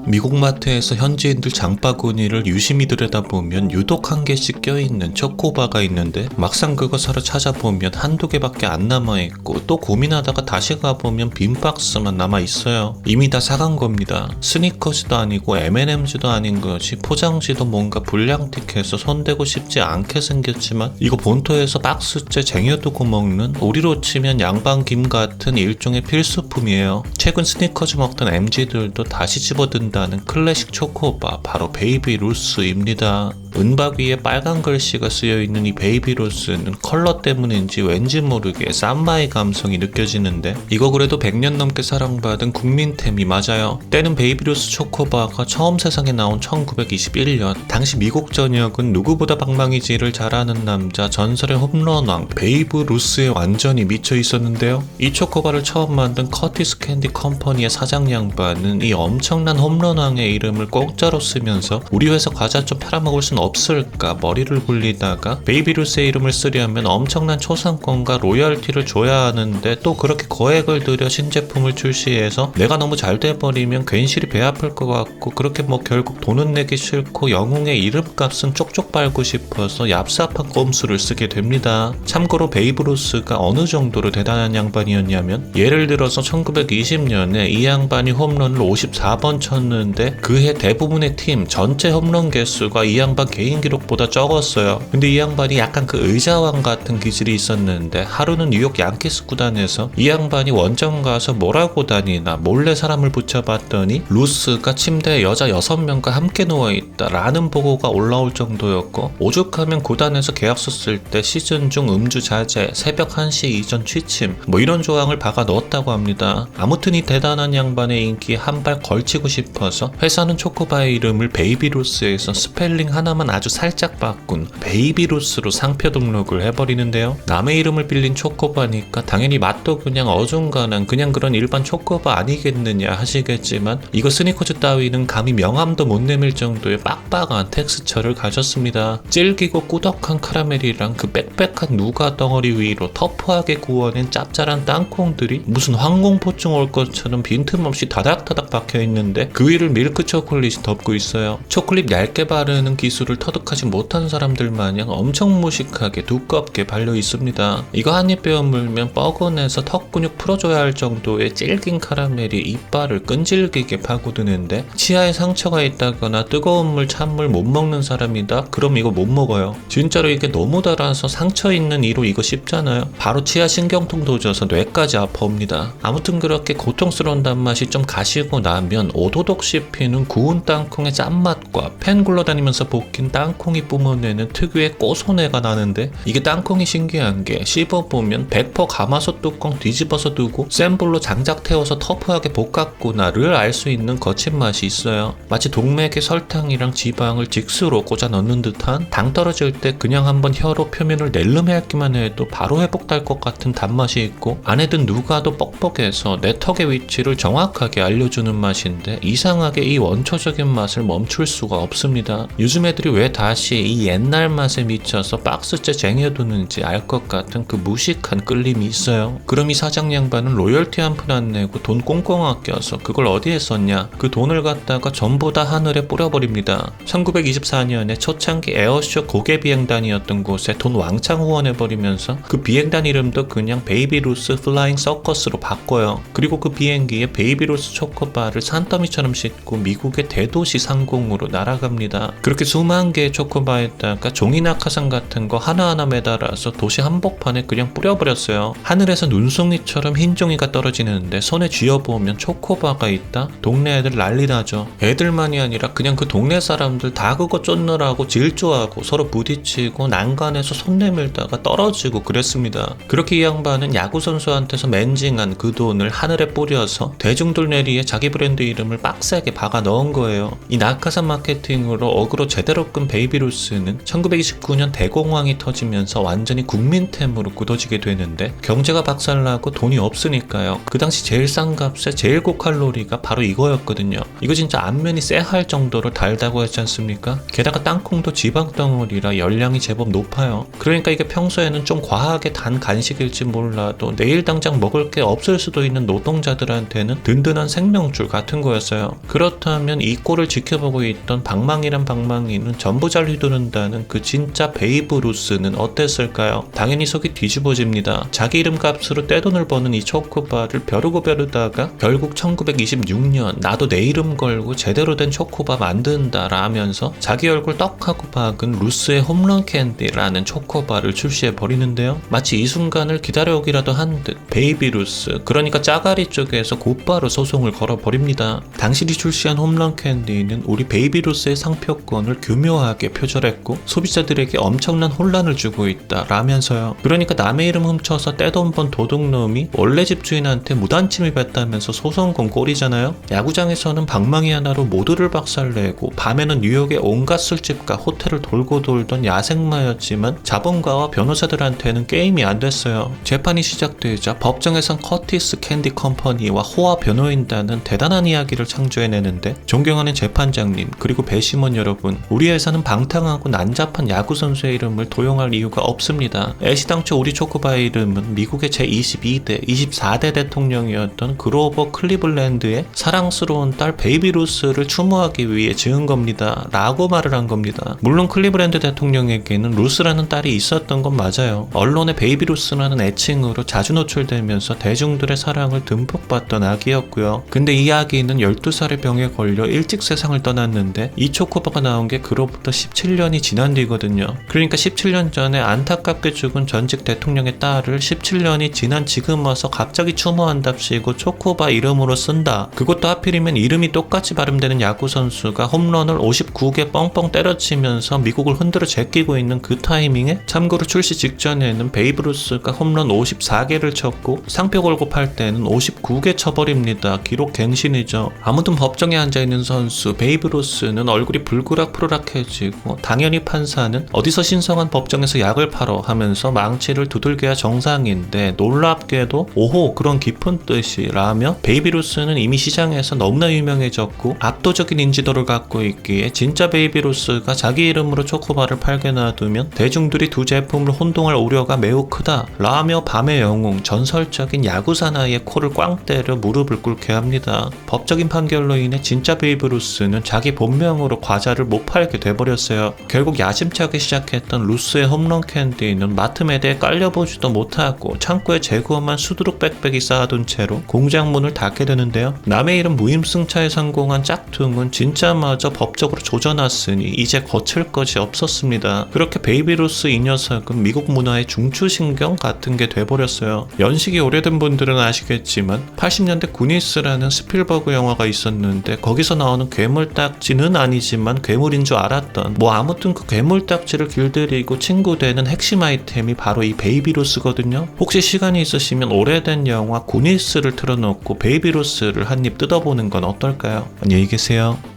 미국 마트에서 현지인들 장바구니를 유심히 들여다보면 유독 한 개씩 껴있는 초코바가 있는데 막상 그거 사러 찾아보면 한두 개밖에 안 남아있고 또 고민하다가 다시 가보면 빈 박스만 남아있어요. 이미 다 사간 겁니다. 스니커즈도 아니고 M&M즈도 아닌 것이 포장지도 뭔가 불량틱해서 손대고 싶지 않게 생겼지만 이거 본토에서 박스째 쟁여두고 먹는 우리로 치면 양반김 같은 일종의 필수품이에요. 최근 스니커즈 먹던 MZ들도 다시 집어든다는 클래식 초코바, 바로 베이비루스입니다. 은박 위에 빨간 글씨가 쓰여있는 이 베이비루스는 컬러 때문인지 왠지 모르게 쌈마이 감성이 느껴지는데 이거 그래도 100년 넘게 사랑받은 국민템이 맞아요. 때는 베이비루스 초코바가 처음 세상에 나온 1921년, 당시 미국 전역은 누구보다 방망이질을 잘하는 남자 전설의 홈런왕 베이브 루스에 완전히 미쳐 있었는데요. 이 초코바를 처음 만든 커티스 캔디 컴퍼니의 사장 양반은 이 엄청난 홈런왕의 이름을 공짜로 쓰면서 우리 회사 과자 좀 팔아먹을 순 없을까 머리를 굴리다가 베이비루스의 이름을 쓰려면 엄청난 초상권과 로열티를 줘야 하는데 또 그렇게 거액을 들여 신제품을 출시해서 내가 너무 잘 돼버리면 괜시리 배 아플 것 같고 그렇게 뭐 결국 돈은 내기 싫고 영웅의 이름값은 쪽쪽 빨고 싶어서 얍삽한 꼼수를 쓰게 됩니다. 참고로 베이브루스가 어느 정도로 대단한 양반이었냐면 예를 들어서 1920년에 이 양반이 홈런을 54번 쳤는데 그해 대부분의 팀 전체 홈런 개수가 이 양반 개인 기록보다 적었어요. 근데 이 양반이 약간 그 의자왕 같은 기질이 있었는데 하루는 뉴욕 양키스 구단에서 이 양반이 원정 가서 뭘 하고 다니나 몰래 사람을 붙여봤더니 루스가 침대에 여자 6명과 함께 누워있다 라는 보고가 올라올 정도였고 오죽하면 구단에서 계약서 쓸 때 시즌 중 음주 자제, 새벽 1시 이전 취침 뭐 이런 조항을 박아 넣었다고 합니다. 아무튼 이 대단한 양반의 인기에 한 발 걸치고 싶어서 회사는 초코바의 이름을 베이비루스에서 스펠링 하나만 아주 살짝 바꾼 베이비루스로 상표 등록을 해버리는데요. 남의 이름을 빌린 초코바니까 당연히 맛도 그냥 어중간한 그냥 그런 일반 초코바 아니겠느냐 하시겠지만 이거 스니커즈 따위는 감히 명함도 못 내밀 정도의 빡빡한 텍스처를 가졌습니다. 질기고 꾸덕한 카라멜이랑 그 빽빽한 누가 덩어리 위로 터프하게 구워낸 짭짤한 땅콩들이 무슨 항공포증 올 것처럼 빈틈없이 다닥다닥 박혀있는데 그 위를 밀크 초콜릿이 덮고 있어요. 초콜릿 얇게 바르는 기술을 터득하지 못한 사람들 마냥 엄청 무식하게 두껍게 발려 있습니다. 이거 한입 베어물면 뻐근해서 턱 근육 풀어줘야 할 정도의 질긴 카라멜이 이빨을 끈질기게 파고드는데 치아에 상처가 있다거나 뜨거운 물, 찬물 못 먹는 사람이다? 그럼 이거 못 먹어요. 진짜로 이게 너무 달아서 상처 있는 이로 이거 씹잖아요. 바로 치아 신경통 도져서 뇌까지 아파옵니다. 아무튼 그렇게 고통스러운 단맛이 좀 가시고 나면 오도독 씹히는 구운 땅콩의 짠맛과 펜 굴러다니면서 볶인 땅콩이 뿜어내는 특유의 고소내가 나는데 이게 땅콩이 신기한 게 씹어보면 100% 가마솥 뚜껑 뒤집어서 두고 센 불로 장작 태워서 터프하게 볶았구나를 알 수 있는 거친 맛이 있어요. 마치 동맥에 설탕이랑 지방을 직수로 꽂아 넣는 듯한 당 떨어질 때 그냥 한번 혀로 표면을 낼름해기만 해도 바로 회복될 것 같은 단맛이 있고 안에 든 누가도 뻑뻑해서 내 턱의 위치를 정확하게 알려주는 맛인데 이상하게 이 원초적인 맛을 멈출 수가 없습니다. 요즘 애들이 왜 다시 이 옛날 맛에 미쳐서 박스째 쟁여두는지 알 것 같은 그 무식한 끌림이 있어요. 그럼 이 사장 양반은 로열티 한 푼 안 내고 돈 꽁꽁 아껴서 그걸 어디에 썼냐? 그 돈을 갖다가 전부 다 하늘에 뿌려버립니다. 1924년에 초창기 에어쇼 고개 비행단이었던 곳에 돈 왕창 후원해버리면서 그 비행단 이름도 그냥 베이비루스 플라잉 서커스로 바꿔요. 그리고 그 비행기에 베이비루스 초코바를 산더미처럼 싣고 미국의 대도시 상공으로 날아갑니다. 그렇게 수만 개의 초코바에다가 종이 낙하산 같은 거 하나하나 매달아서 도시 한복판에 그냥 뿌려버렸어요. 하늘에서 눈송이처럼 흰 종이가 떨어지는데 손에 쥐어보면 초코바가 있다? 동네 애들 난리나죠. 애들만이 아니라 그냥 그 동네 사람들 다 그거 쫓느라고 질주하고 서로 부딪히고 난간에서 손 내밀다가 떨어지고 그랬습니다. 그렇게 이 양반은 야구선수한테서 맨징한 그 돈을 하늘에 뿌려서 대중들 내리에 자기 브랜드 이름을 빡세게 박아 넣은 거예요. 이 낙하산 마케팅으로 어그로 제대로 조금 베이비루스는 1929년 대공황이 터지면서 완전히 국민템으로 굳어지게 되는데 경제가 박살나고 돈이 없으니까요. 그 당시 제일 싼 값에 제일 고칼로리가 바로 이거였거든요. 이거 진짜 안면이 쎄할 정도로 달다고 했지 않습니까? 게다가 땅콩도 지방 덩어리라 열량이 제법 높아요. 그러니까 이게 평소에는 좀 과하게 단 간식일지 몰라도 내일 당장 먹을 게 없을 수도 있는 노동자들한테는 든든한 생명줄 같은 거였어요. 그렇다면 이 꼴을 지켜보고 있던 방망이란 방망이는 전부 잘 휘두른다는 그 진짜 베이브 루스는 어땠을까요? 당연히 속이 뒤집어집니다. 자기 이름값으로 떼돈을 버는 이 초코바를 벼르고 벼르다가 결국 1926년 나도 내 이름 걸고 제대로 된 초코바 만든다 라면서 자기 얼굴 떡하고 박은 루스의 홈런 캔디라는 초코바를 출시해 버리는데요. 마치 이 순간을 기다려오기라도 한 듯 베이비 루스, 그러니까 짜가리 쪽에서 곧바로 소송을 걸어버립니다. 당신이 출시한 홈런 캔디는 우리 베이비 루스의 상표권을 교묘하게 표절했고 소비자들에게 엄청난 혼란을 주고 있다 라면서요. 그러니까 남의 이름 훔쳐서 떼돈 번 도둑놈이 원래 집주인한테 무단 침입했다면서 소송 건 꼴이잖아요. 야구장에서는 방망이 하나로 모두를 박살내고 밤에는 뉴욕의 온갖 술집과 호텔을 돌고 돌던 야생마였지만 자본가와 변호사들한테는 게임이 안 됐어요. 재판이 시작되자 법정에선 커티스 캔디 컴퍼니와 호화 변호인단은 대단한 이야기를 창조해내는데 존경하는 재판장님 그리고 배심원 여러분, 우리 회사는 방탕하고 난잡한 야구선수의 이름을 도용할 이유가 없습니다. 애시당초 우리 초코바의 이름은 미국의 제22대, 24대 대통령이었던 그로버 클리블랜드의 사랑스러운 딸 베이비 루스를 추모하기 위해 지은 겁니다. 라고 말을 한 겁니다. 물론 클리블랜드 대통령에게는 루스라는 딸이 있었던 건 맞아요. 언론에 베이비 루스라는 애칭으로 자주 노출되면서 대중들의 사랑을 듬뿍 받던 아기였고요. 근데 이 아기는 12살의 병에 걸려 일찍 세상을 떠났는데 이 초코바가 나온 게 그로부터 17년이 지난 뒤거든요. 그러니까 17년 전에 안타깝게 죽은 전직 대통령의 딸을 17년이 지난 지금 와서 갑자기 추모한답시고 초코바 이름으로 쓴다. 그것도 하필이면 이름이 똑같이 발음되는 야구선수가 홈런을 59개 뻥뻥 때려치면서 미국을 흔들어 제끼고 있는 그 타이밍에, 참고로 출시 직전에는 베이브 루스가 홈런 54개를 쳤고 상표 걸고 팔 때는 59개 쳐버립니다. 기록 갱신이죠. 아무튼 법정에 앉아있는 선수 베이브 루스는 얼굴이 불그락푸르락해지고 당연히 판사는 어디서 신성한 법정에서 약을 팔어 하면서 망치를 두들겨야 정상인데 놀랍게도 오호 그런 깊은 뜻이 라며 베이비 루스는 이미 시장에서 너무나 유명해졌고 압도적인 인지도를 갖고 있기에 진짜 베이비 루스가 자기 이름으로 초코바를 팔게 놔두면 대중들이 두 제품을 혼동할 우려가 매우 크다 라며 밤의 영웅 전설적인 야구 사나이의 코를 꽝 때려 무릎을 꿇게 합니다. 법적인 판결로 인해 진짜 베이브 루스는 자기 본명으로 과자를 못 팔게 돼버렸어요. 결국 야심차게 시작했던 루스의 홈런 캔디는 마트매대에 깔려보지도 못하고 창고에 재고만 수두룩 빽빽이 쌓아둔 채로 공장 문을 닫게 되는데요. 남의 이름 무임승차에 성공한 짝퉁은 진짜마저 법적으로 조져놨으니 이제 거칠 것이 없었습니다. 그렇게 베이비 루스 이 녀석은 미국 문화의 중추신경 같은 게 돼버렸어요. 연식이 오래된 분들은 아시겠지만 80년대 구니스라는 스필버그 영화가 있었는데 거기서 나오는 괴물딱지는 아니지만 괴물인 줄 알았던, 아무튼 그 괴물딱지를 길들이고 친구되는 핵심 아이템이 바로 이 베이비 루스거든요. 혹시 시간이 있으시면 오래된 영화 구니스를 틀어놓고 베이비 루스를 한 입 뜯어보는 건 어떨까요? 안녕히 계세요.